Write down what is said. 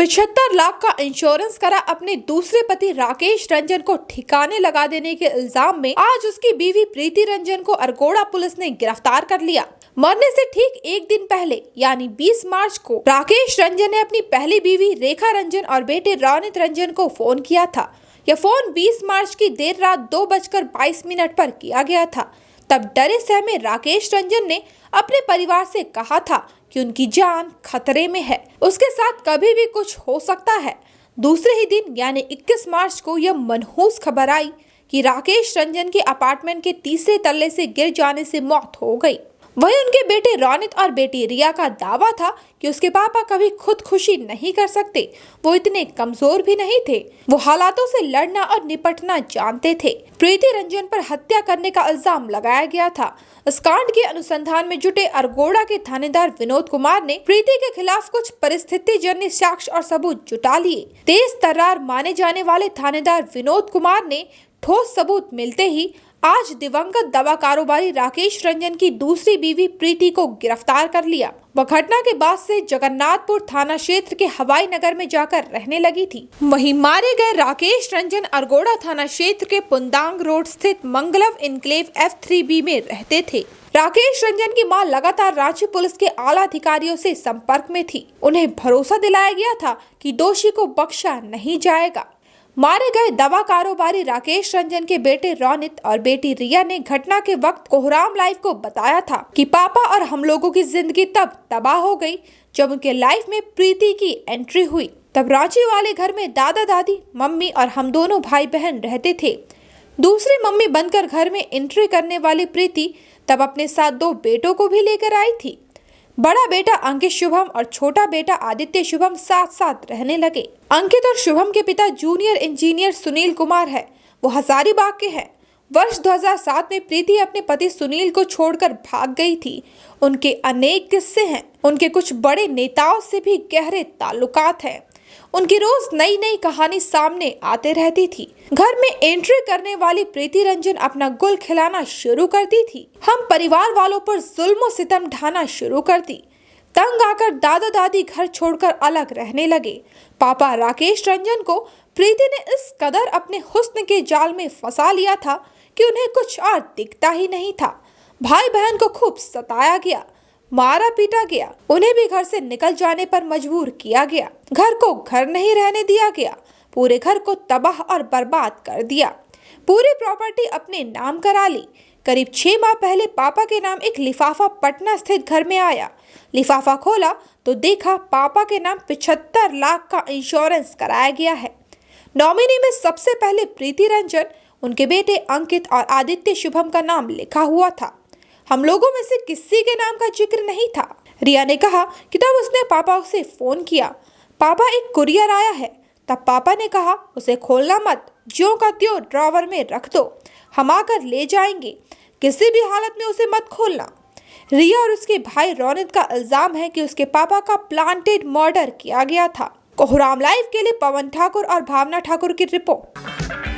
75 लाख का इंश्योरेंस करा अपने दूसरे पति राकेश रंजन को ठिकाने लगा देने के इल्जाम में आज उसकी बीवी प्रीति रंजन को अरगोड़ा पुलिस ने गिरफ्तार कर लिया। मरने से ठीक एक दिन पहले यानी 20 मार्च को राकेश रंजन ने अपनी पहली बीवी रेखा रंजन और बेटे रोनित रंजन को फोन किया था। यह फोन 20 मार्च की देर रात 2:22 पर किया गया था। तब डरे सहमे राकेश रंजन ने अपने परिवार से कहा था कि उनकी जान खतरे में है, उसके साथ कभी भी कुछ हो सकता है। दूसरे ही दिन यानी 21 मार्च को यह मनहूस खबर आई कि राकेश रंजन के अपार्टमेंट के तीसरे तल्ले से गिर जाने से मौत हो गई। वहीं उनके बेटे रोनित और बेटी रिया का दावा था कि उसके पापा कभी खुदकुशी नहीं कर सकते, वो इतने कमजोर भी नहीं थे, वो हालातों से लड़ना और निपटना जानते थे। प्रीति रंजन पर हत्या करने का इल्जाम लगाया गया था। इस कांड के अनुसंधान में जुटे अरगोड़ा के थानेदार विनोद कुमार ने प्रीति के खिलाफ कुछ परिस्थिति जन्य साक्ष्य और सबूत जुटा लिए। तेज तर्रार माने जाने वाले थानेदार विनोद कुमार ने ठोस सबूत मिलते ही आज दिवंगत दवा कारोबारी राकेश रंजन की दूसरी बीवी प्रीति को गिरफ्तार कर लिया। वह घटना के बाद से जगन्नाथपुर थाना क्षेत्र के हवाई नगर में जाकर रहने लगी थी। वहीं मारे गए राकेश रंजन अरगोड़ा थाना क्षेत्र के पुंदांग रोड स्थित मंगलव इनक्लेव F3B में रहते थे। राकेश रंजन की मां लगातार रांची पुलिस के आला अधिकारियों से संपर्क में थी। उन्हें भरोसा दिलाया गया था कि दोषी को बख्शा नहीं जाएगा। मारे गए दवा कारोबारी राकेश रंजन के बेटे रोनित और बेटी रिया ने घटना के वक्त कोहराम लाइव को बताया था कि पापा और हम लोगों की जिंदगी तब तबाह हो गई जब उनके लाइफ में प्रीति की एंट्री हुई। तब रांची वाले घर में दादा दादी, मम्मी और हम दोनों भाई बहन रहते थे। दूसरी मम्मी बनकर घर में एंट्री करने वाली प्रीति तब अपने साथ 2 बेटों को भी लेकर आई थी। बड़ा बेटा अंकित शुभम और छोटा बेटा आदित्य शुभम साथ साथ रहने लगे। अंकित और शुभम के पिता जूनियर इंजीनियर सुनील कुमार है, वो हजारीबाग के हैं। वर्ष 2007 में प्रीति अपने पति सुनील को छोड़कर भाग गई थी। उनके अनेक किस्से हैं। उनके कुछ बड़े नेताओं से भी गहरे ताल्लुकात हैं। उनकी रोज नई नई कहानी सामने आते रहती थी। घर में एंट्री करने वाली प्रीति रंजन अपना गुल खिलाना शुरू करती थी। हम परिवार वालों पर जुल्म और सितम ढाना शुरू कर दी। तंग आकर दादा दादी घर छोड़कर अलग रहने लगे। पापा राकेश रंजन को प्रीति ने इस कदर अपने हुस्न के जाल में फंसा लिया था कि उन्हें कुछ और दिखता ही नहीं था। भाई बहन को खूब सताया गया, मारा पीटा गया। उन्हें भी घर से निकल जाने पर मजबूर किया गया। घर को घर नहीं रहने दिया गया। पूरे घर को तबाह और बर्बाद कर दिया। पूरी प्रॉपर्टी अपने नाम करा ली। करीब 6 माह पहले पापा के नाम एक लिफाफा पटना स्थित घर में आया। लिफाफा खोला तो देखा पापा के नाम 75 लाख का इंश्योरेंस कराया गया है। नॉमिनी में सबसे पहले प्रीति रंजन, उनके बेटे अंकित और आदित्य शुभम का नाम लिखा हुआ था। हम लोगों में से किसी के नाम का जिक्र नहीं था। रिया ने कहा कि तब उसने पापा से फोन किया, पापा एक कुरियर आया है। तब पापा ने कहा उसे खोलना मत, ज्यों का त्यों ड्रॉवर में रख दो, हम आकर ले जाएंगे, किसी भी हालत में उसे मत खोलना। रिया और उसके भाई रोनित का इल्जाम है कि उसके पापा का प्लांटेड मर्डर किया गया था। कोहराम लाइव के लिए पवन ठाकुर और भावना ठाकुर की रिपोर्ट।